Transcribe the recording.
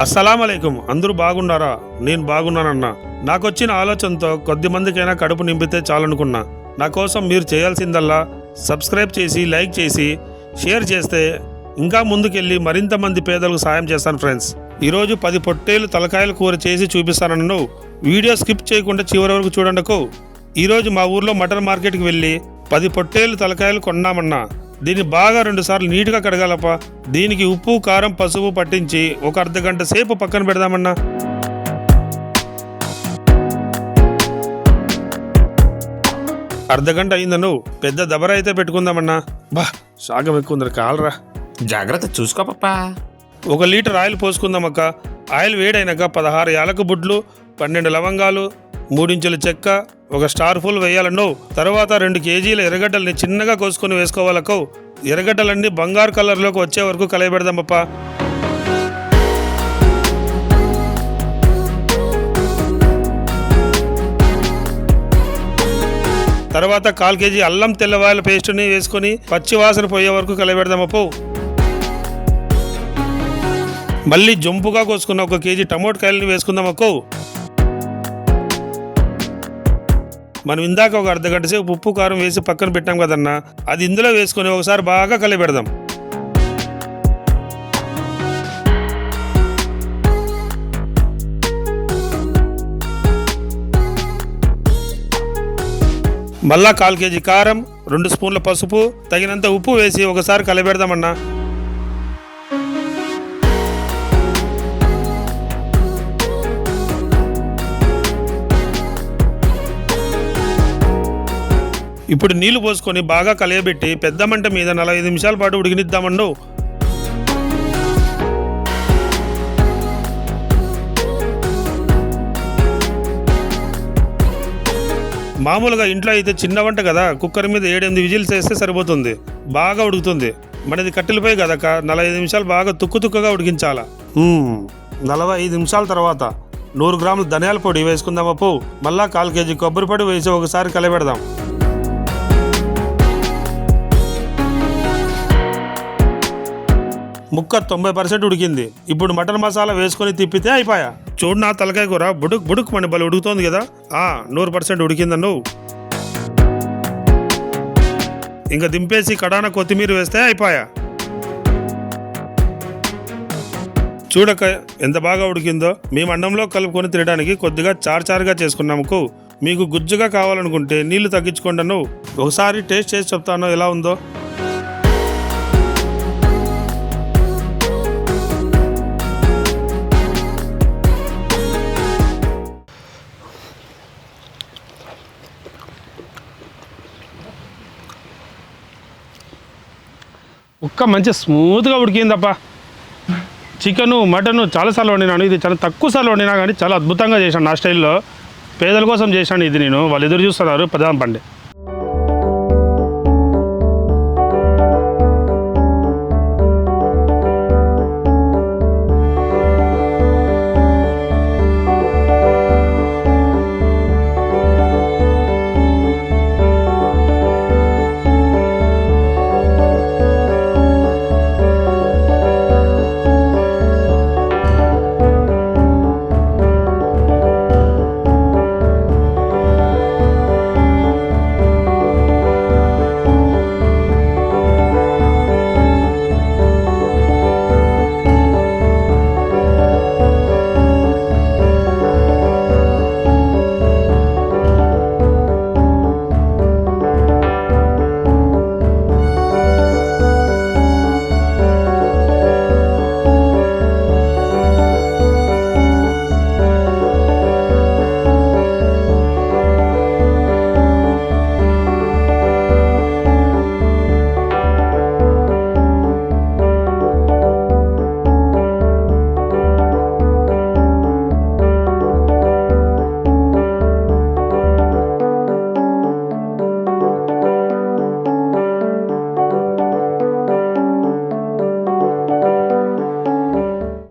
అస్సలామలైకుం. అందరూ బాగున్నారా? నేను బాగున్నానన్నా. నాకొచ్చిన ఆలోచనతో కొద్ది మందికైనా కడుపు నింపితే చాలనుకున్నా. నా కోసం మీరు చేయాల్సిందల్లా సబ్స్క్రైబ్ చేసి, లైక్ చేసి, షేర్ చేస్తే ఇంకా ముందుకెళ్ళి మరింత మంది పేదలకు సాయం చేస్తాను ఫ్రెండ్స్. ఈరోజు 10 పొట్టేలు తలకాయల కూర చేసి చూపిస్తానన్ను. వీడియో స్కిప్ చేయకుండా చివరి వరకు చూడండికు. ఈరోజు మా ఊర్లో మటన్ మార్కెట్కి వెళ్ళి 10 పొట్టేలు తలకాయలు కొన్నామన్నా. దీన్ని బాగా 2 సార్లు నీట్గా కడగాలప్ప. దీనికి ఉప్పు, కారం, పసుపు పట్టించి ఒక అర్ధగంట సేపు పక్కన పెడదామన్నా. అర్ధగంట అయిందను. పెద్ద దబర అయితే పెట్టుకుందామన్నా. బా శాగం ఎక్కువ ఉందరు, కాలరా. జాగ్రత్త చూసుకో పప్పా. 1 లీటర్ ఆయిల్ పోసుకుందామక్క. ఆయిల్ వేడైనాక 16 యాలక బుడ్లు, 12 లవంగాలు, 3 ఇంచుల చెక్క, 1 స్టార్ ఫుల్ వేయాలన్నో. తర్వాత 2 కేజీల ఎర్రగడ్డల్ని చిన్నగా కోసుకొని వేసుకోవాలకో. ఎర్రగడ్డలన్నీ బంగారు కలర్లోకి వచ్చే వరకు కలయబెడదామప్ప. తర్వాత 1/4 కేజీ అల్లం తెల్లవాయల పేస్ట్ని వేసుకొని పచ్చి వాసన పోయే వరకు కలయబెడదామప్పు. మళ్ళీ జంపుగా కోసుకున్న 1 కేజీ టమోటాకాయలని వేసుకుందామక్కో. మనం ఇందాక ఒక అర్ధగంట సేపు ఉప్పు, కారం వేసి పక్కన పెట్టాం కదన్నా, అది ఇందులో వేసుకొని ఒకసారి బాగా కలిపెడదాం. మళ్ళా 1/4 కేజీ కారం, 2 స్పూన్ల పసుపు, తగినంత ఉప్పు వేసి ఒకసారి కలిపెడదామన్నా. ఇప్పుడు నీళ్లు పోసుకొని బాగా కలియబెట్టి పెద్ద మంట మీద 45 నిమిషాల పాటు ఉడికినిద్దామన్ను. మామూలుగా ఇంట్లో అయితే చిన్న వంట కదా, కుక్కర్ మీద 7-8 విజిల్స్ వేస్తే సరిపోతుంది, బాగా ఉడుకుతుంది. మనది కట్టెలపై కదక 45 నిమిషాలు బాగా తుక్కుగా ఉడికించాలా. 45 నిమిషాల తర్వాత 100 గ్రాముల ధనియాల పొడి వేసుకుందామప్పు. మళ్ళా 1/4 కేజీ కొబ్బరి పొడి వేసి ఒకసారి కలిపెడదాం. ముక్క 90% ఉడికింది. ఇప్పుడు మటన్ మసాలా వేసుకొని తిప్పితే అయిపోయా. చూడు నా తలకాయ కూర బుడుక్ మన బలి ఉడుకుతోంది కదా. 100% ఉడికిందన్ను. ఇంకా దింపేసి కడాన కొత్తిమీర వేస్తే అయిపోయా. చూడక ఎంత బాగా ఉడికిందో. మేము అన్నంలో కలుపుకొని తినడానికి కొద్దిగా చారుగా చేసుకున్నాముకు. మీకు గుజ్జుగా కావాలనుకుంటే నీళ్లు తగ్గించుకోండి. ఒకసారి టేస్ట్ చేసి చెప్తాను ఎలా ఉందో. ఒక్క మంచి స్మూత్గా ఉడికిందప్ప. చికెను, మటను చాలాసార్లు వండినాను. ఇది చాలా తక్కువ సార్లు వండినా కానీ చాలా అద్భుతంగా చేశాను. నా స్టైల్లో పేదల కోసం చేశాను ఇది. నేను వాళ్ళు ఎదురు చూస్తున్నారు. పదాం పండి.